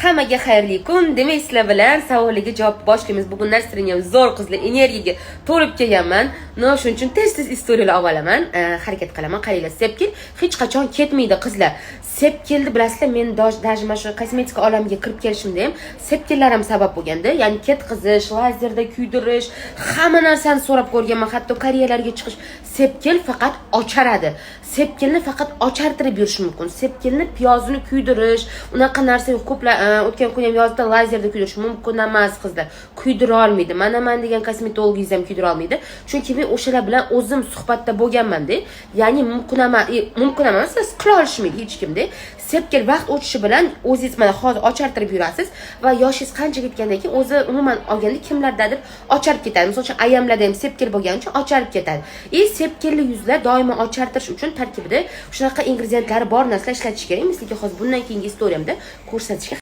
Hammaga xayrli kun. Demak, sizlar bilan savollarga javob boshlaymiz. Bugun narsaning ham zo'r qizlar energiyaga to'lib kelganman. Shuning uchun tez-tez istoriyalar olaman. Harakat qilaman. Qaranglar, Sepkil hech qachon ketmaydi qizlar. Sepkilni bilasizlar, men даже mana shu kosmetika olamiga kirib kelishimda ham sepkillarim sabab bo'lganda, ya'ni ketqizish, lazerda kuydirish, hamma narsani so'rab ko'rganman, hatto Koreyalarga chiqish. Sepkil faqat ocharadi. Sepkilni faqat ochartirib yurish mumkin. Sepkilni piyozini kuydirish, unaqa narsa ko'plar o'tgan kun ham yozda lazerda kuydirish mumkin emas qizlar. Kuydira olmaydi. Mana degan kosmetologingiz ham kuydira olmaydi. Chunki men o'shalar bilan o'zim suhbatda bo'lganman-da. Ya'ni mumkin emas, siz qila olishmaydi hech kimda. Sepkil vaqt o'tishi bilan o'zingiz mana hozir ochartirib yurasiz va yoshingiz qancha ketgandan keyin o'zi umuman olganda kimlardadir ocharib ketadi. Misol uchun ayamlarda ham sepkil bo'lgani uchun ocharib ketadi. Sepkilli yuzlar doimo ochartirish uchun tarkibida shunaqa ingredientlari bor narsalar ishlatish kerak. Sizga hozir bundan keyingi istoriyamda ko'rsatishga